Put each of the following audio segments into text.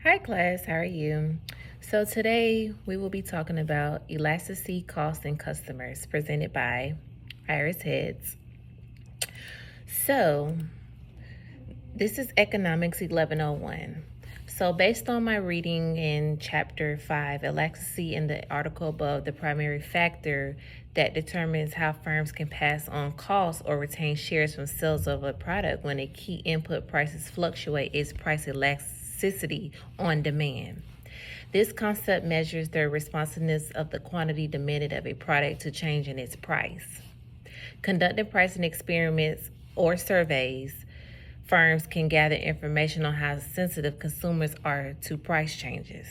Hi class, how are you? So today we will be talking about elasticity, cost, and customers presented by Iris Heads. So this is Economics 1101. So based on my reading in chapter 5, elasticity in the article above, the primary factor that determines how firms can pass on costs or retain shares from sales of a product when a key input prices fluctuate is price elasticity on demand. This concept measures the responsiveness of the quantity demanded of a product to change in its price. Conducting pricing experiments or surveys, firms can gather information on how sensitive consumers are to price changes.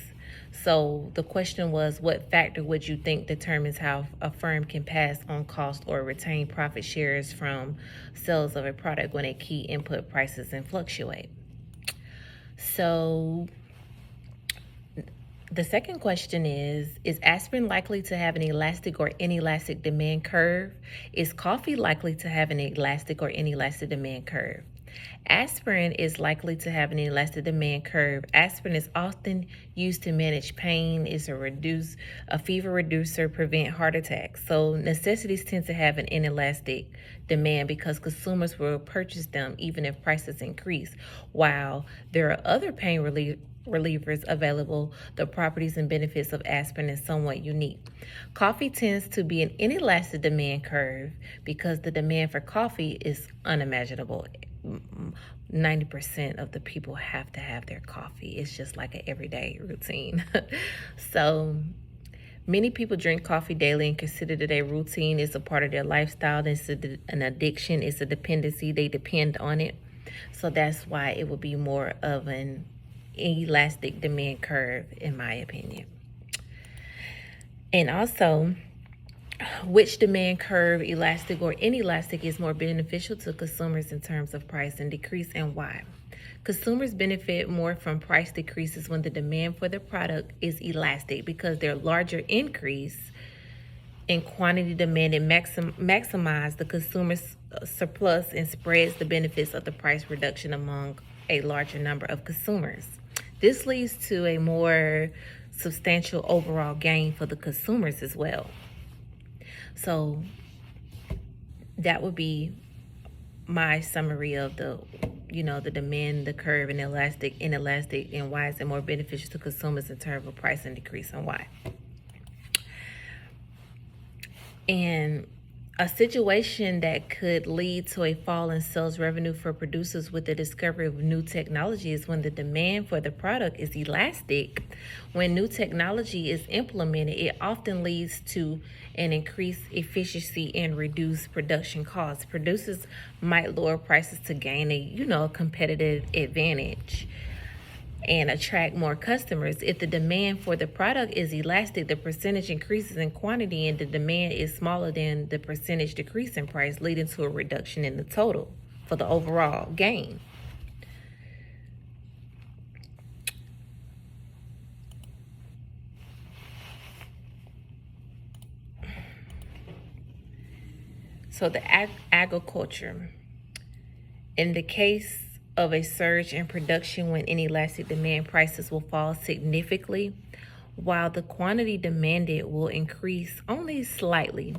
So the question was, what factor would you think determines how a firm can pass on cost or retain profit shares from sales of a product when a key input prices and fluctuate? So the second question is aspirin likely to have an elastic or inelastic demand curve? Is coffee likely to have an elastic or inelastic demand curve? Aspirin is likely to have an elastic demand curve. Aspirin is often used to manage pain, is a fever reducer, prevent heart attacks. So necessities tend to have an inelastic demand because consumers will purchase them even if prices increase. While there are other pain relievers available, the properties and benefits of aspirin is somewhat unique. Coffee tends to be an inelastic demand curve because the demand for coffee is unimaginable. 90% of the people have to have their coffee. It's just like an everyday routine. So many people drink coffee daily and consider it a routine. It's a part of their lifestyle. It's an addiction. It's a dependency. They depend on it. So that's why it would be more of an elastic demand curve, in my opinion. And also, which demand curve, elastic or inelastic, is more beneficial to consumers in terms of price and decrease, and why? Consumers benefit more from price decreases when the demand for the product is elastic because their larger increase in quantity demanded maximize the consumer's surplus and spreads the benefits of the price reduction among a larger number of consumers. This leads to a more substantial overall gain for the consumers as well. So that would be my summary of the demand, the curve, and elastic, inelastic, and why is it more beneficial to consumers in terms of price and decrease, and why. And a situation that could lead to a fall in sales revenue for producers with the discovery of new technology is when the demand for the product is elastic. When new technology is implemented, it often leads to an increased efficiency and reduced production costs. Producers might lower prices to gain a competitive advantage and attract more customers. If the demand for the product is elastic, the percentage increases in quantity and the demand is smaller than the percentage decrease in price, leading to a reduction in the total for the overall gain. So the agriculture. In the case of a surge in production when inelastic demand, prices will fall significantly, while the quantity demanded will increase only slightly.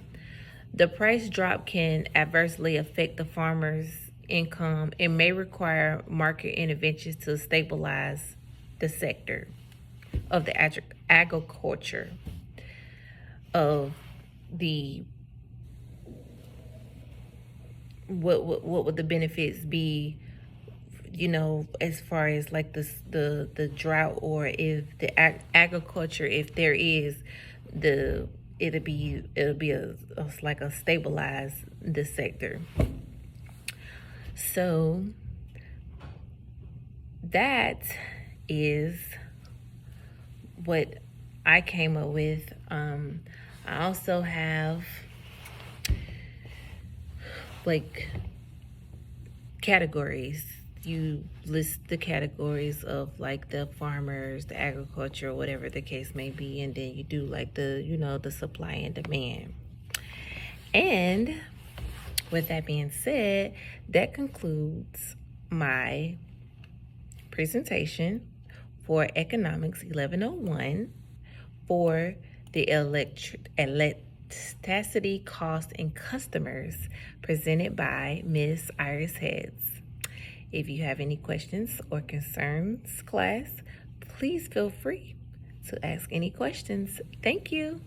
The price drop can adversely affect the farmer's income and may require market interventions to stabilize the sector of the agriculture of the what would the benefits be, as far as like the drought, or if the agriculture, if there is it'll be like a stabilize the sector. So that is what I came up with. I also have like categories. You list the categories of like the farmers, the agriculture, whatever the case may be, and then you do like the supply and demand. And with that being said, that concludes my presentation for Economics 1101 for the Elasticity Cost and Customers presented by Miss Iris Heads. If you have any questions or concerns, class, please feel free to ask any questions. Thank you.